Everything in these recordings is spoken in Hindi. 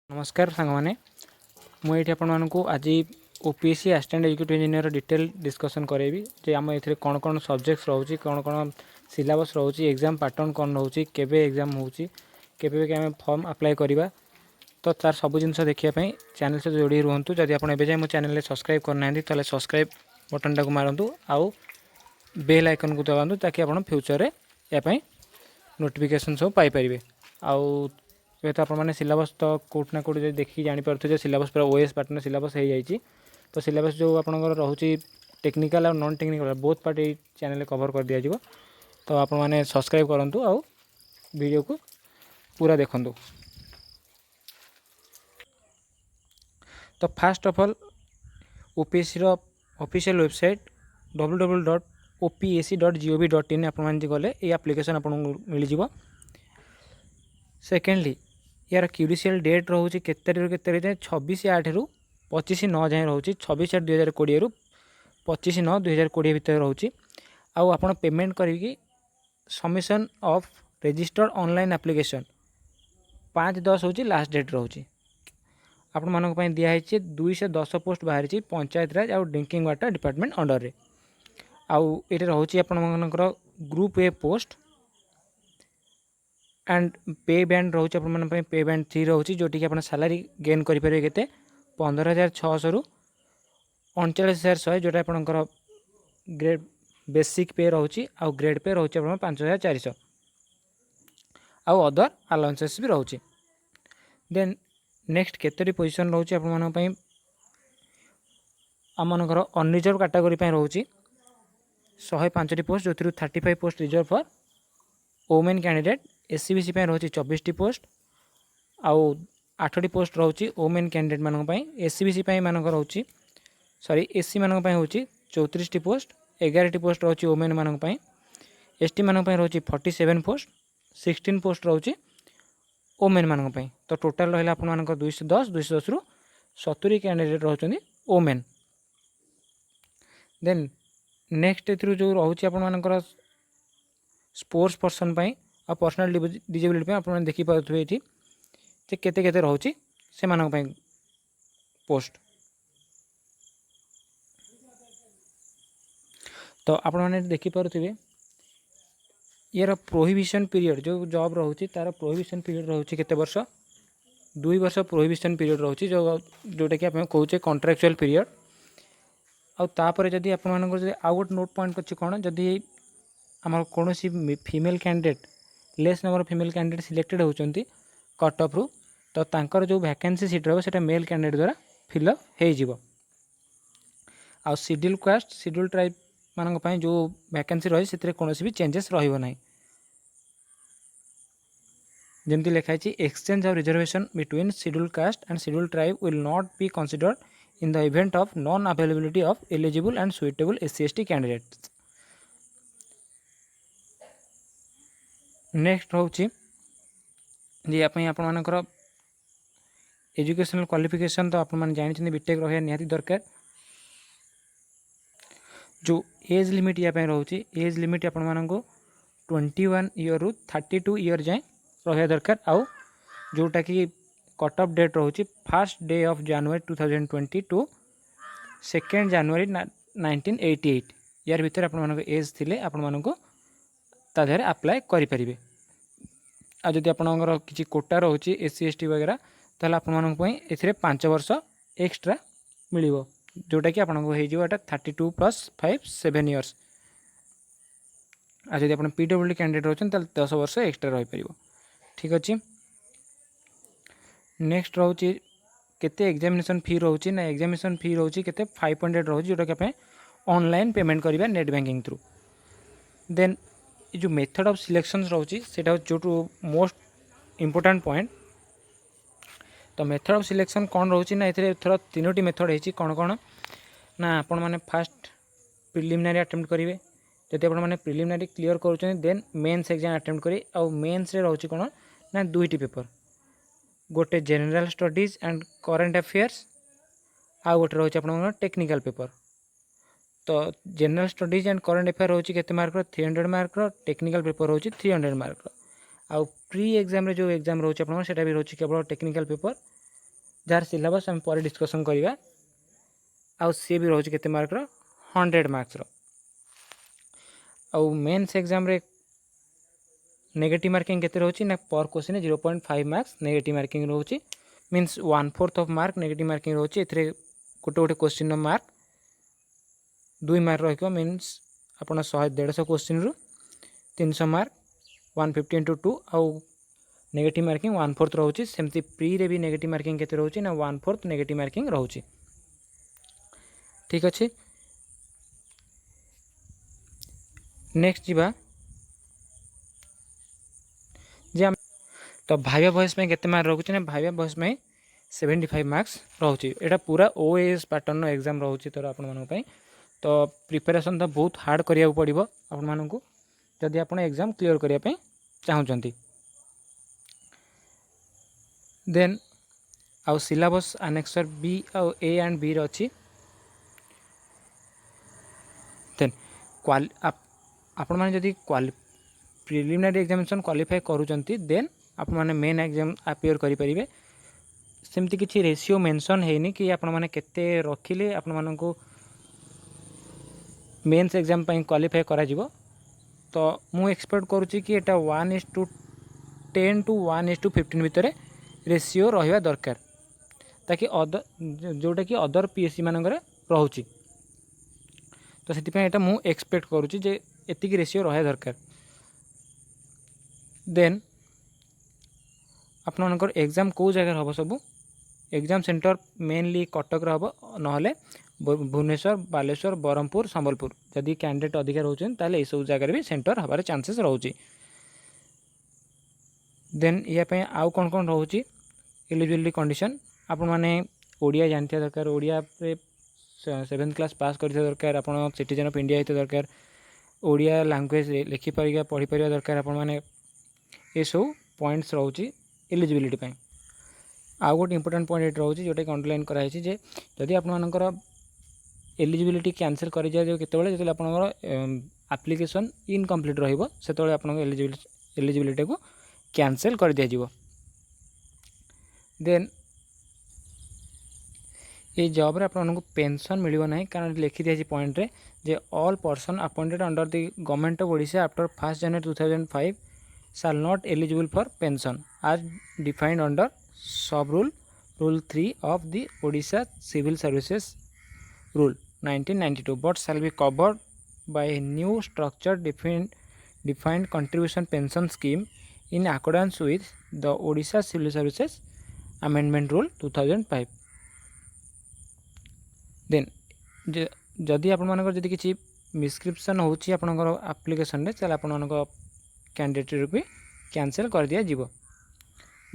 नमस्कार सांग मैंने मुझे आपको आज OPSC assistant executive engineer detail discussion करेबी जे आम ए कौन कौन सब्जेक्ट्स रोचे कौन कौन सिलेबस रोचे एग्जाम पैटर्न कौन रोचे केबे एग्जाम होची केबे आम फॉर्म अप्लाई करवा तो तार सब जिन देखापी चैनल से जोड़ी रुहतु जदि आप जाए मो चैनल सब्सक्राइब करना तो सब्सक्राइब बटन टाक मारतु आउ बेल आइकन को दबातु ताकि आप फ्यूचर में यापाई नोटिफिकेशन सब पाइपर आउ ये तो आपने सिलेबस तो कौट ना कौट देखिए जापे सिलेबस पूरा ओएस पैटर्न सिलेबस हो जाए तो सिलेबस जो आपंकर रोचे टेक्निकल और नॉन टेक्निकल बोथ पार्ट ये चैनल कवर कर दिया जाए तो आप मैंने सब्सक्राइब करूँ आउ वीडियो को पूरा देखूँ। तो fast of all OPSC official website www.opsc.gov.in आप गले ये एप्लिकेशन आपको मिल जाए। सेकेंडली यार क्यूडिशियल डेट रोचे के तारीख 26/8 रु 25/9 जाए रोचे 26/8/2020 रु 25/9/2020 भितर रोचे आउ आप पेमेंट करी submission of registered online application 5/10 हूँ लास्ट डेट रोचे आपण मानक दिखाई 210 पोस्ट बाहरी पंचायत राज और ड्रिंकिंग वाटर डिपार्टमेंट अंडर रे आउ ये रोचे आपंकर ग्रुप ए पोस्ट एंड पे बैंड रोचे आप पे बैंड 3 रोचे जोटि आप सैलरी गेन करेंगे के 15,600 रु 39,100 जोटा आपंकर ग्रेड बेसिक पे रोचे आउ ग्रेड पे रोचे 5,400 आउ अदर अलाउंसेस भी रोचे। देन नेक्स्ट केतरी पोजिशन रोचे आमकर अनरिजर्व कैटेगरी रोचे 105 पोस्ट जो 35 post reserve for women candidate SCBC रोचे 24 पोस्ट आउ 8 पोस्ट रोचे वोमेन कैंडिडेट मानक एससीबीसी मानक रोचे सॉरी एससी मानक होची 34 पोस्ट 11 पोस्ट रोचे वोमेन मानक एसटी मानक रोचे 47 पोस्ट 16 पोस्ट रोचे वोमेन मानक तो टोटाल रहा आप 210 रु 70 कैंडिडेट रोचे वोमेन। देन नेक्स्ट जो रोचे आपर स्पोर्ट्स पर्सन आ पर्सनल डिजेबिलिटी आप देखिपे ये केते केते रोचे से पोस्ट तो आप देखिपे यार प्रोहिबिशन पीरियड जो जॉब रोचे तार प्रोहिबिशन पीरियड रोचे केते वर्ष 2 वर्ष प्रोहिबिशन पीरियड रोचे जोटा कि आप कहे कॉन्ट्रैक्चुअल पीरियड आउे जदि आप आउ गोटे नोट पॉइंट अच्छी कौन जदि आम कौन female candidate less number female candidate selected होती कट ऑफ रु तो तांकर जो वैकेंसी सीट रहा मेल कैंडिडेट द्वारा फिलअप हो शेड्यूल कास्ट शेड्यूल ट्राइब मानक जो वैकेंसी रही से कौन भी चेंजेस रही जमती लिखाई एक्सचेंज और reservation between schedule caste and schedule tribe will not be considered in the event of non availability of eligible and suitable SC/ST candidates. Next रोचे जी आपर एजुकेशनल क्वालिफिकेशन तो आप जानते बीटेक रहा निहाती दरकार जो एज लिमिट या रोचे एज लिमिट आपण 21 ईयर रु 32 ईयर जाए रहा दरकार आउ जोटा कि कट ऑफ डेट रोचे 1st day of January 2020 to 2nd January 1988 यार भीतर आपण एज थिले आपण तादेह अप्लाई करें आ जदि आपंकर किसी कोटा रोचे SC/ST वगैरह तो आप 5 वर्ष एक्स्ट्रा मिल जोटा कि आपको 32 + 5 7 इयर्स आ जब आप PWD कैंडिडेट रोचे 10 वर्ष एक्स्ट्रा रही पार ठीक अच्छे। नेक्स्ट रोचे केते एग्जामिनेशन फी रोचे ना एग्जामिनेशन फी रोचे केते 500 रोचे जोटा कि आप ऑनलाइन पेमेंट करेंगे नेट बैंकिंग थ्रू। देन जो मेथड ऑफ सिलेक्शन रोचे सेटा जो मोस्ट इम्पोर्टेंट पॉइंट तो मेथड ऑफ सिलेक्शन कौन रोचे ना ये 3टी मेथड है कौन कौन ना आपण मैंने फास्ट प्रिलिमिनारी अटेम्प्ट करेंगे जब आप प्रिलिमिनारी क्लियर कर देन मेन्स एग्जाम अटेम्प्ट करेंगे आउ मेन्स रे रोचे कौन ना 2टी पेपर गोटे general studies and current affairs आउ गोटे रोचे आप टेक्निकल पेपर तो general studies and current affair रोचे केते मार्क 300 मार्क टेक्निकल पेपर रोचे 300 मार्क आउ प्री एग्जाम जो एग्जाम रोचे आप भी रोचे केवल टेक्निकल पेपर जार सिलेबस आम पर डिस्कसन करवा आउ सी भी रोचे केते मार्क 100 मार्क्स आउ मेन्स एग्जाम रे नेगेटिव मार्किंग केते रोची ना पर क्वेश्चन 0.5 मार्क्स नेगेटिव मार्किंग रोची means 1/4 of mark negative marking रोची एथरे गोटे गोटे क्वेश्चन मार्क 2 मार्क रहिको मीन्स आपण 100-150 क्वेश्चन रु 300 मार्क 150 into 2 आउ नेगेटिव मार्किंग 1/4 रोची सेमती प्री रे भी नेगेटिव मार्किंग केते रोची ना 1/4 नेगेटिव मार्किंग रोची ठीक अछि नेक्स्ट जीवा जे तो भाइवा वॉइस में केते मार्क रखुची ना भाइवा वॉइस में 75 मार्क्स रोची एटा पूरा ओएएस पैटर्न नो एग्जाम रोची तो आपण मानको पई तो प्रिपरेशन तो बहुत हार्ड करिया पड़िबो आपण मानको जदि आपण एग्जाम क्लियर करिया पई चाहउचंती देन आउ सिलेबस अनेक्सर बी आउ ए एंड बी रची देन आपण माने जदि प्रिलिमिनरी एग्जामिनेशन क्वालिफाई करूचंती देन आपण माने मेन एग्जाम अपियर करि परिबे सेमती किछि रेशियो मेंशन हेनी कि आपण माने केते रखिले आपण मानको मेन्स एग्जाम पई क्वालिफाई करा जिवो तो मु एक्सपेक्ट करूची कि एटा 1:10 to 1:15 भितर रेशियो रहिबा दरकार ताकि जोटा कि अदर पीएससी मानकर रहउची तो सेति पई एटा मु एक्सपेक्ट करूची जे एतिकी रेशियो रहिबा दरकार देन आपनकर एग्जाम को जगह हबो सब एग्जाम सेंटर मेनली कटक रहबो नहले भुवनेश्वर बालेश्वर ब्रह्मपुर संबलपुर जदि कैंडिडेट अधिक रोचन ताले ए सब जगह भी सेंटर हबार चांसेस रहउची देन या पे आउ कोन रहउची एलिजिबिलिटी कंडीशन आपण माने ओडिया जानते दरकार ओडिया रे 7th क्लास पास करते दरकार आपण सिटीजन ऑफ इंडिया हेते दरकार ओडिया लैंग्वेज लिखि परिगा पढ़ी परिगा दरकार आपण माने ए सब पॉइंट्स रहउची एलिजिबिलिटी पई आउ गोटे इंपोर्टेंट पॉइंट रहउची जोटे अंडरलाइन कराई छी जे जदि आपण मानकर एलिजिबिलिटी कैंसिल कर दिया जो केते बेले जते आपनकर एप्लिकेशन इनकम्प्लीट रहिबो सेते बेले आपनकर एलिजिबिलिटी को कैंसिल कर दिया जिवो देन ये जॉब रे आपनको पेंशन मिलिबो नाही कारण लिखि दिया छी पॉइंट रे जे all person appointed under the government of Odisha after 1 January 2005 shall not eligible for pension as defined under sub rule 3 of the Odisha Civil Services Rule 1992 but shall be covered by a new structure defined contribution pension scheme in accordance with the Odisha Civil Services Amendment Rule 2005 then जदि आपण मानकर जदि किछि मिसक्रिप्शन होछि आपनकर एप्लिकेशन रे चल आपनकर कैंडिडेट भी कैंसिल कर दिया जीवो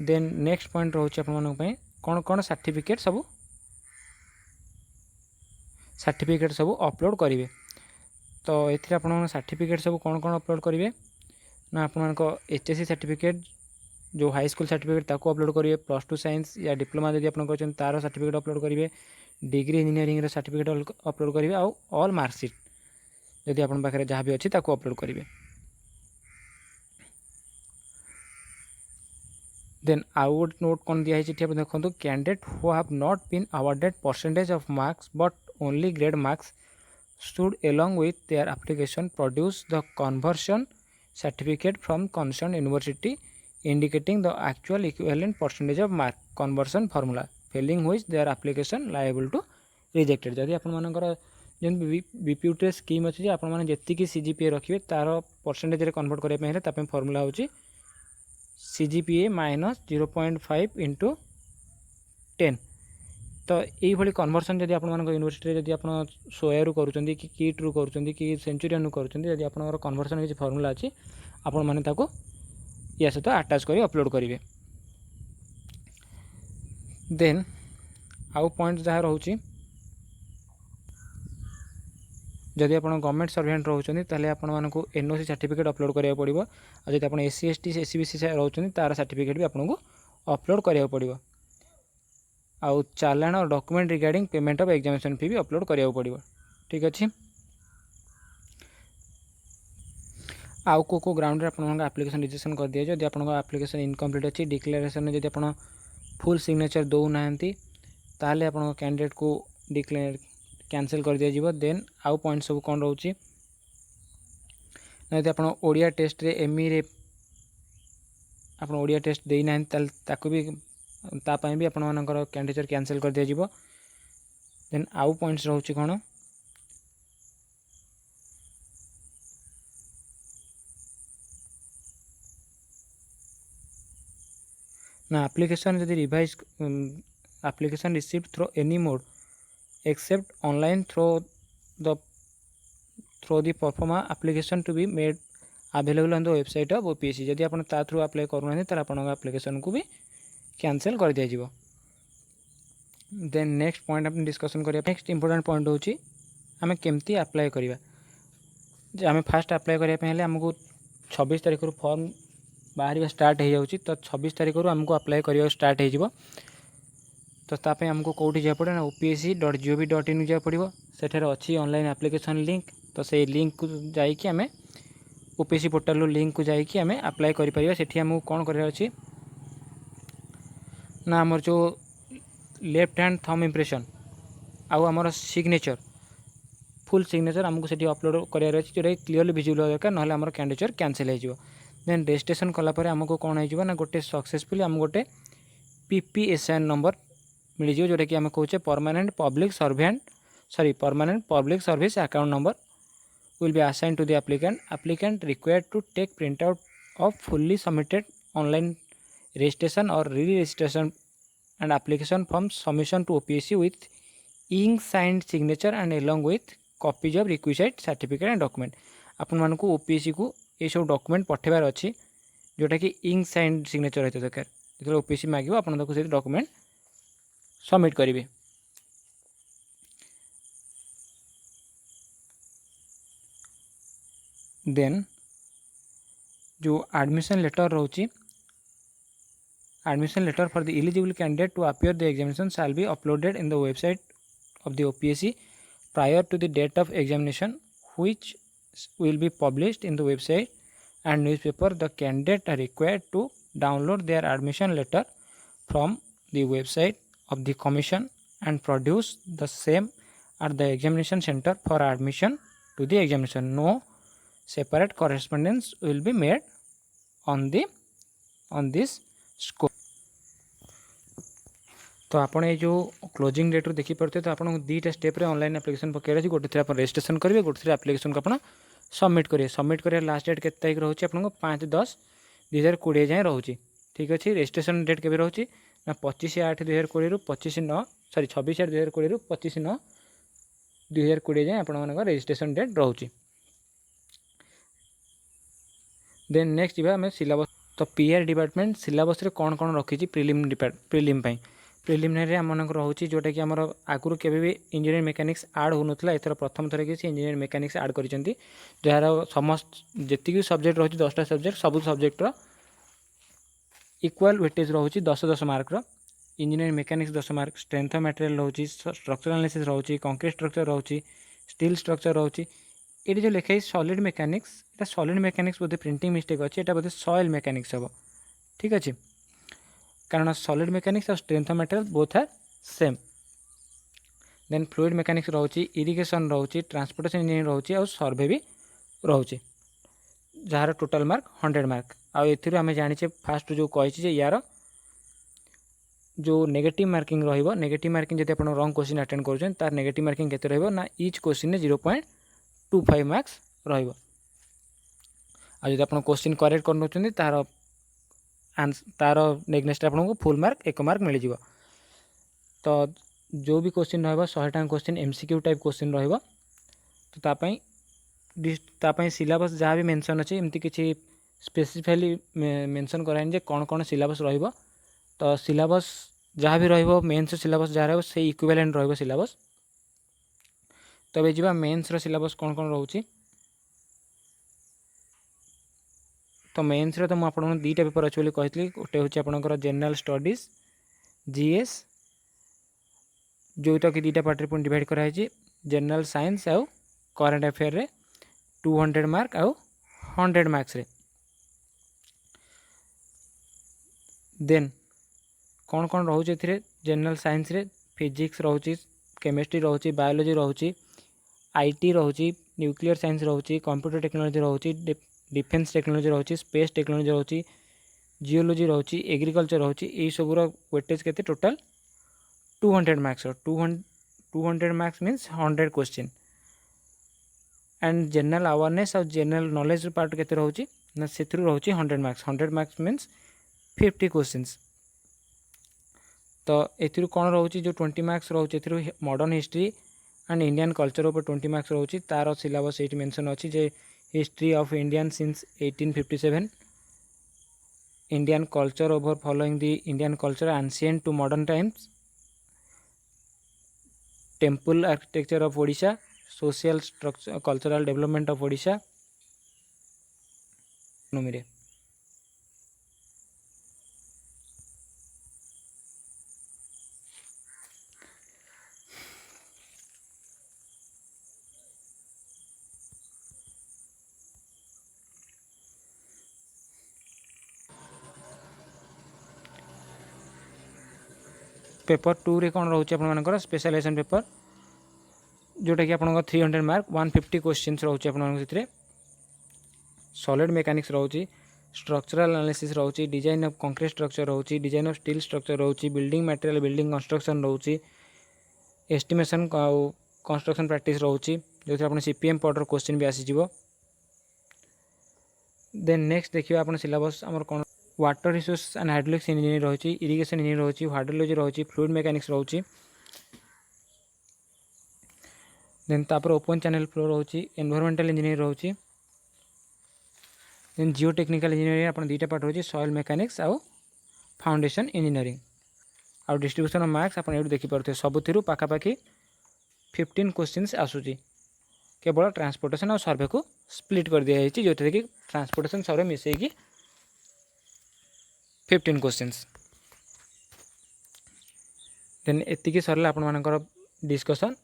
देन नेक्स्ट पॉइंट रहउछि आपण मानक पई कोन कोन सर्टिफिकेट सब अपलोड करेंगे तो ये आप सर्टिफिकेट सब कौन कौन अपलोड करेंगे ना आप एचएससी सर्टिफिकेट जो हाई स्कूल सर्टिफिकेट ताको अपलोड करेंगे +2 साइंस या डिप्लोमा जब आप तार सर्टिफिकेट अपलोड करेंगे डिग्री इंजीनियरिंग सर्टिफिकेट अपलोड करेंगे आउ ऑल मार्कशीट जदि आप पाखे जहाँ भी अच्छी ताको अपलोड करेंगे देन आउट नोट कौन दिखाई देखो candidate who have not been awarded percentage of marks but only grade marks should along with their application produce the conversion certificate from concerned university indicating the actual equivalent percentage of mark conversion formula failing which their application liable to rejected जदि आपण मानकर जेन बीपीयूटी स्कीम अछि जे आपण माने जेति की सीजीपीए रखिबे तार परसेंटेज रे कन्वर्ट करे पहिले तापे फार्मूला होछि सीजीपीए -0.5 into 10 तो यही भाई कन्वर्सन जब आप यूनिवर्सिटी जब आप 100 रु करूँ कि किट रु करूँ कि सेंचुरियन रु करूँ जब आप कन्वर्सन किसी फर्मूला अच्छी आपण मैंने या सहित अटैच कर अपलोड करेंगे देन आउ पॉइंट जहाँ रोचे जदि आप गवर्नमेंट सर्वेंट रोचे ताले आपको एनओसी सर्टिफिकेट अपलोड करा पड़ो जब आप एससी एसटी एससीबीसी रोचे तार सर्टिफिकेट भी आपको अपलोड करा पड़ो आउ चालान और document regarding payment of examination फी भी अपलोड करा पड़ो ठीक अच्छे आउ को ग्राउंड रे आपन एप्लिकेशन रजिस्ट्रेशन कर दिया जब आप एप्लिकेशन इनकम्प्लीट अच्छी डिक्लेरेशन जब आप फुल सिग्नेचर दौना ताले आपण कैंडिडेट को डिक्लेयर कैंसिल कर दिया जीवो। देन आउ पॉइंट सब कौन रोचे ना आप ओडिया टेस्ट रे एमई रे आप ओडिया टेस्ट देना ताकू भी तापाई भी आपण मानकर कैंडिडेट कैंसिल कर दिया जीवो। देन आउ पॉइंट्स रोचे कौन ना एप्लिकेशन जदि revise application received through any mode except online through the proforma application to be made available on the website of OPSC. जदि आप थ्रू अप्लाई करूना तो एप्लिकेशन को भी कैंसिल कर दिया जीवो। देन नेक्स्ट पॉइंट आप डिस्कशन करिया। नेक्स्ट इंपोर्टेंट पॉइंट होची आमे केमती अप्लाई करिवा। जे आमे फास्ट अप्लाई करिया पहले हमको 26 तारिख रु फॉर्म बाहर स्टार्ट हो जाउची। तो 26 तारिख रु हमको अप्लाई करिया स्टार्ट हो जिवो। तो तापे हमको कोठी जा पड़े ना opsc.gov.in जा पड़िवो। सेठारे अछि ऑनलाइन एप्लिकेशन लिंक। तो से लिंक को जाई कि हमें ओपीएससी पोर्टल लिंक को जाई कि हमें अप्लाई करि परिबा। सेठी हमको कोन करिया अछि ना हमर जो लेफ्ट हैंड थंब इंप्रेशन आउ हमर सिग्नेचर फुल सिग्नेचर हमको सेठी अपलोड करिया अछि जोटा क्लियरली विजिबल दरकार नहले हमर कैंडिडेट कैंसिल हो जिवो। देन रजिस्ट्रेशन कला परे हमको कौन हो ना गोटे सक्सेसफुली आम गोटे PPSN नंबर मिल जाए जोटा कि आम कहे permanent public service account number will be assigned to the applicant required to take print out of fully submitted online registration और re registration and application form submission to OPSC with ink signed signature and along with copies of requisite certificate and document. आपण मानकू ओपीएससी को ये सब डॉक्यूमेंट पठेबार अच्छी जोटा कि इंक साइंड सिग्नेचर होता दरकार। जो ओपीएससी मांगे आपको से डॉक्यूमेंट सबमिट करेंगे। देन जो एडमिशन लेटर रोची admission letter for the eligible candidate to appear the examination shall be uploaded in the website of the OPSC prior to the date of examination which will be published in the website and newspaper. The candidate are required to download their admission letter from the website of the commission and produce the same at the examination center for admission to the examination. No separate correspondence will be made on this scope. तो आपन ये जो क्लोजिंग डेट देखी पारे तो आपको दुईटा स्टेप रे ऑनलाइन एप्लिकेशन पकेर अच्छे गोटे थी आप रजिस्ट्रेशन करेंगे गोटे थी एप्लिकेशन को आप सबमिट करेंगे। सबमिट कर लास्ट डेट के तारीख रोचे आपको 5/10/2020 जाए रोचे। ठीक अच्छे रजिस्ट्रेशन डेट के रोचे ना 25/8/2020 रु 26/8/2020 रु 25/9/2020 जाए आप रजिस्ट्रेशन डेट रोचे। देन नेक्स्ट जी आम सिलेबस। तो पीआर डिपार्टमेंट सिलेबस रे कौन कौन रखी प्रिलिम प्रिलिमिनरी आम रोचे जोटा कि आमर आगुरी केवे भी इंजीनियरिंग मेकानिक्स आड हो नाला एथर प्रथम थर कि इंजीनियरिंग मेकानिक्स आड कर जार समस्त जी सब्जेक्ट रोचे 10टा सब्जेक्ट सब सब्जेक्टर इक्वाल वेटेज रोचे 10-10 mark. Engineering mechanics 10 mark strength of material रोचे स्ट्रक्चरल एनालिसिस रोचे कंक्रीट स्ट्रक्चर रोचे स्टील स्ट्रक्चर रोचे। ये जो लिखाई सॉलिड मेकानिक्स ये सॉलिड मेकानिक्स बोधे प्रिंटिंग मिस्टेक अच्छे ये बोधे सॉइल मेकानिक्स हम। ठीक अच्छे कारण सॉलिड मेकानिक्स और strength of material both are same. Then fluid mechanics रोचे इरिगेशन रोचे ट्रांसपोर्टेशन इंजीनियरिंग रोचे और सर्वे भी रोचे जार टोटल मार्क 100 मार्क। आउ आम जाने फास्ट जो कही यार जो नेगेटिव मार्किंग रही नेगेटिव मार्किंग जब आप रंग क्वेश्चन अटेंड कर तार नेगेटिव मार्किंग केते रहिबो ना ईच क्वेश्चन 0.25 मार्क्स रहिबो। आ जब आप क्वेश्चन करेक्ट कर तार तार नेक्स्ट आपको फुल मार्क 1 मार्क मिल जाव। तो जो भी क्वेश्चन रहा 100टा क्वेश्चन एमसीक्यू टाइप क्वेश्चन रहा तो तापाई सिलेबस जहाँ भी मेंशन अच्छे एमती किसी स्पेसिफिकली मेंशन कराएं कौन कौन सिलेबस रहिबो। तो सिलेबस जहाँ भी रहिबो मेंस सिलेबस जहाँ रहिबो से इक्विवेलेंट रहिबो सिलेबस। तो अब जी मेंस सिलेबस कौन कौन रोचे। तो मेन्स रे तो मुझे आपको 2टा पेपर अच्छे बोली कही गोटे हूँ आपंकर जनरल स्टडीज जीएस जोटा कि 2टा पार्ट में डिवाइड कराई जनरल साइंस आउ करेंट अफेयर रे 200 मार्क आउ 100 मार्क्स रे। देन कौन कौन रोचे जनरल साइंस रे फिजिक्स रोचे, केमिस्ट्री रोचे, बायोलोजी रोचे, आईटी रोचे, न्यूक्लियर साइंस रोचे, कंप्यूटर टेक्नोलॉजी रोचे, डिफेन्स टेक्नोलॉजी रोचे, स्पेस टेक्नोलॉजी रोचे, जियोलॉजी रोचे, एग्रीकल्चर रोचे। यही सबूर वेटेज के total 200 marks. 200 marks means 100 question. And general awareness और जनरल नॉलेज पार्ट के रोचे ना से रोचे 100 मार्क्स। 100 marks means 50 questions. तो ये कौन रोचे जो 20 मार्क्स रोचे modern history and Indian culture ऊपर 20 मार्क्स रोचे। तार सिलेबस ये मेंशन अच्छी जे history of Indian since 1857, Indian culture over following the Indian culture ancient to modern times, temple architecture of Odisha, social structure cultural development of Odisha economy. Paper 2 रे कौन रोचे आप स्पेशलाइजेशन पेपर जोटा कि आप 300 मार्क 150 क्वेश्चन रोचे आप। सॉलिड मेकानिक्स रोचे, स्ट्रक्चरल एनालिसिस रोचे, डिजाइन ऑफ कंक्रीट स्ट्रक्चर रोचे, डिजाइन ऑफ स्टील स्ट्रक्चर रोचे, बिल्डिंग मटेरियल बिल्डिंग कंस्ट्रक्शन रोचे, एस्टिमेशन कंस्ट्रक्शन प्रैक्टिस रोचे जो आप सीपीएम पॉडर क्वेश्चन भी आसीजिवो। देन नेक्स्ट देखिए आप सिलेबस आमर कौन water resource and hydraulics engineering रोचे, इरिगेशन इंजीनियरिंग रोचे, हाइड्रोलॉजी रोचे, फ्लूइड मैकेनिक्स रोचे। देन तापर ओपन चैनल फ्लो रोचे, एनवायरमेंटल इंजीनियरिंग रोचे। देन जियो टेक्निकल इंजीनियरिंग आप दुईटा पार्ट रोचे, सॉइल मैकेनिक्स आउ फाउंडेशन इंजीनियरिंग आउ डिस्ट्रीब्यूशन ऑफ मार्क्स आप ये देखिपे सबुथिरु पाखापाखि 15 क्वेश्चंस आसूची। केवल ट्रांसपोर्टेशन और सर्वे को स्प्लिट कर दिया है जो कि ट्रांसपोर्टेशन सर्वे मिसेकी 15 क्वेश्चंस। देन एतिकी सरला आपण मानकर discussion.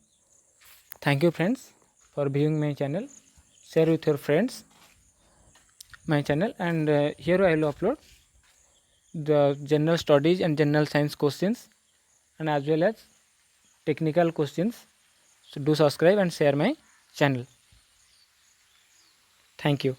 Thank you friends for viewing my channel, share with your friends my channel, and here I will upload the general studies and general science questions and as well as technical questions. So do subscribe and share my channel. Thank you.